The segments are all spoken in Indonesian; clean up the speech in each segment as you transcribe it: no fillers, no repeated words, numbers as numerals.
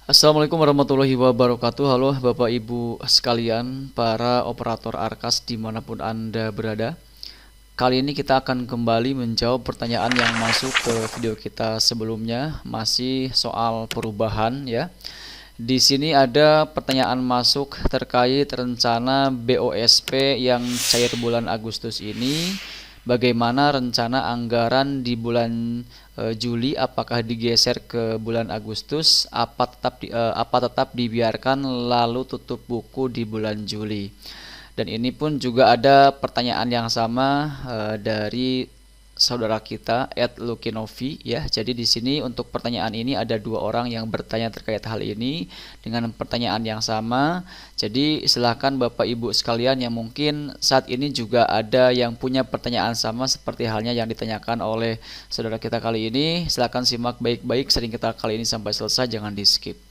Assalamualaikum warahmatullahi wabarakatuh. Halo Bapak Ibu sekalian, para operator Arkas dimanapun Anda berada. Kali ini kita akan kembali menjawab pertanyaan yang masuk ke video kita sebelumnya, masih soal perubahan ya. Di sini ada pertanyaan masuk terkait rencana BOSP yang cair bulan Agustus ini. Bagaimana rencana anggaran di bulan Juli? Apakah digeser ke bulan Agustus? Apa tetap dibiarkan lalu tutup buku di bulan Juli? Dan ini pun juga ada pertanyaan yang sama dari saudara kita @lukinovi ya. Jadi di sini untuk pertanyaan ini ada dua orang yang bertanya terkait hal ini dengan pertanyaan yang sama. Jadi silahkan Bapak Ibu sekalian yang mungkin saat ini juga ada yang punya pertanyaan sama seperti halnya yang ditanyakan oleh saudara kita kali ini. Silahkan simak baik-baik sering kita kali ini sampai selesai, jangan di skip.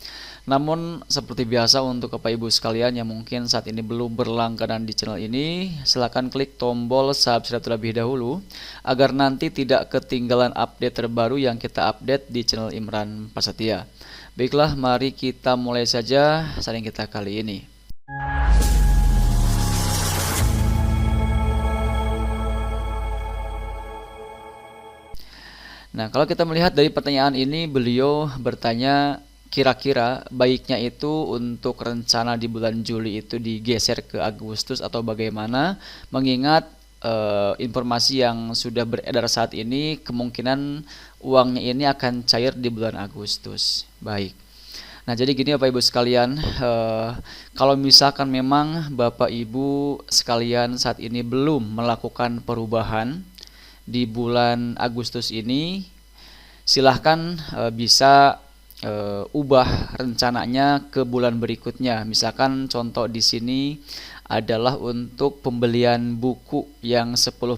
Namun seperti biasa untuk Bapak Ibu sekalian yang mungkin saat ini belum berlangganan di channel ini, silakan klik tombol subscribe terlebih dahulu agar nanti tidak ketinggalan update terbaru yang kita update di channel Imran Prasetya. Baiklah, mari kita mulai saja sharing kita kali ini. Nah, kalau kita melihat dari pertanyaan ini, beliau bertanya kira-kira baiknya itu untuk rencana di bulan Juli itu digeser ke Agustus atau bagaimana, mengingat informasi yang sudah beredar saat ini kemungkinan uangnya ini akan cair di bulan Agustus. Baik. Nah, jadi gini Bapak Ibu sekalian, kalau misalkan memang Bapak Ibu sekalian saat ini belum melakukan perubahan di bulan Agustus ini, silahkan bisa ubah rencananya ke bulan berikutnya. Misalkan contoh di sini adalah untuk pembelian buku yang 10%.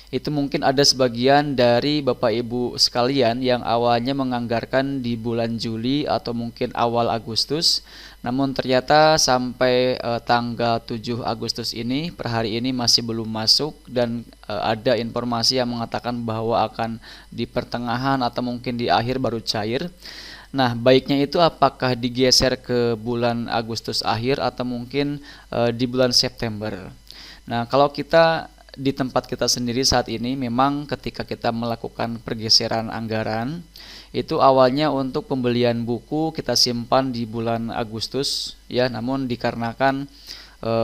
Itu mungkin ada sebagian dari Bapak Ibu sekalian yang awalnya menganggarkan di bulan Juli atau mungkin awal Agustus, namun ternyata sampai tanggal 7 Agustus ini per hari ini masih belum masuk, dan ada informasi yang mengatakan bahwa akan di pertengahan atau mungkin di akhir baru cair. Nah, baiknya itu apakah digeser ke bulan Agustus akhir atau mungkin di bulan September. Nah, kalau kita di tempat kita sendiri saat ini, memang ketika kita melakukan pergeseran anggaran, itu awalnya untuk pembelian buku kita simpan di bulan Agustus ya, namun dikarenakan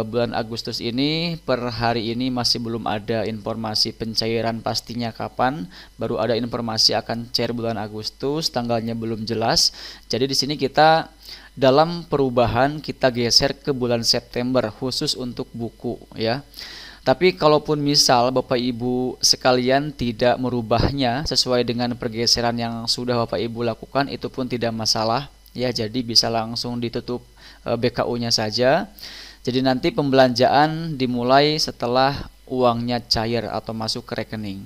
bulan Agustus ini per hari ini masih belum ada informasi pencairan pastinya kapan, baru ada informasi akan cair bulan Agustus, tanggalnya belum jelas. Jadi di sini kita dalam perubahan kita geser ke bulan September khusus untuk buku ya. Tapi kalaupun misal Bapak Ibu sekalian tidak merubahnya sesuai dengan pergeseran yang sudah Bapak Ibu lakukan, itu pun tidak masalah ya. Jadi bisa langsung ditutup BKU-nya saja. Jadi nanti pembelanjaan dimulai setelah uangnya cair atau masuk ke rekening.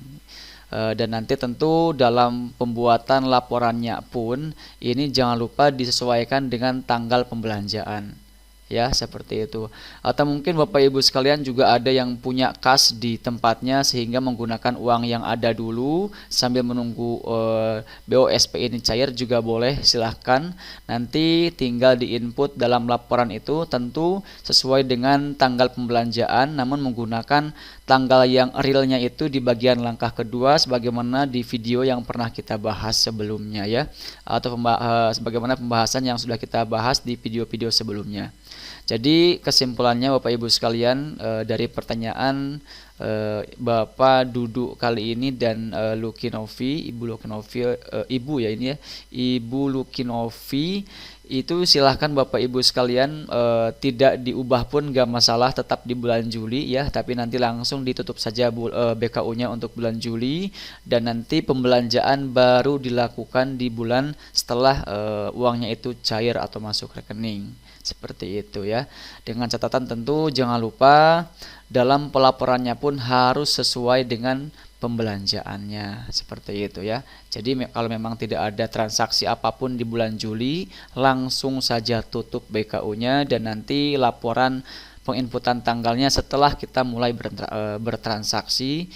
Dan nanti tentu dalam pembuatan laporannya pun ini jangan lupa disesuaikan dengan tanggal pembelanjaan. Ya, seperti itu. Atau mungkin Bapak Ibu sekalian juga ada yang punya kas di tempatnya sehingga menggunakan uang yang ada dulu sambil menunggu BOSP ini cair juga boleh, silahkan. Nanti tinggal diinput dalam laporan itu tentu sesuai dengan tanggal pembelanjaan, namun menggunakan tanggal yang realnya itu di bagian langkah kedua sebagaimana di video yang pernah kita bahas sebelumnya ya, atau sebagaimana pembahasan yang sudah kita bahas di video-video sebelumnya. Jadi kesimpulannya Bapak Ibu sekalian, dari pertanyaan Bapak Dudu kali ini dan Lukinovi, Ibu Lukinovi, Ibu ya ini ya, Ibu Lukinovi, itu silahkan Bapak Ibu sekalian tidak diubah pun gak masalah, tetap di bulan Juli ya, tapi nanti langsung ditutup saja BKU-nya untuk bulan Juli, dan nanti pembelanjaan baru dilakukan di bulan setelah uangnya itu cair atau masuk rekening. Seperti itu ya. Dengan catatan tentu jangan lupa dalam pelaporannya pun harus sesuai dengan pembelanjaannya, seperti itu ya. Jadi kalau memang tidak ada transaksi apapun di bulan Juli, langsung saja tutup BKU-nya dan nanti laporan penginputan tanggalnya setelah kita mulai bertransaksi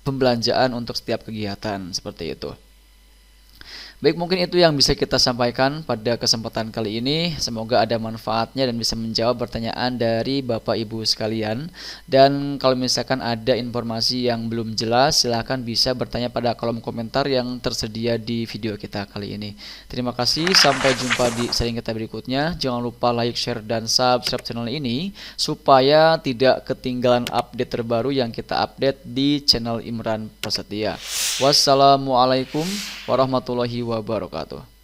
pembelanjaan untuk setiap kegiatan, seperti itu. Baik, mungkin itu yang bisa kita sampaikan pada kesempatan kali ini. Semoga ada manfaatnya dan bisa menjawab pertanyaan dari Bapak Ibu sekalian. Dan kalau misalkan ada informasi yang belum jelas, silahkan bisa bertanya pada kolom komentar yang tersedia di video kita kali ini. Terima kasih, sampai jumpa di sharing kita berikutnya. Jangan lupa like, share, dan subscribe channel ini supaya tidak ketinggalan update terbaru yang kita update di channel Imran Prasetya. Wassalamualaikum warahmatullahi wabarakatuh.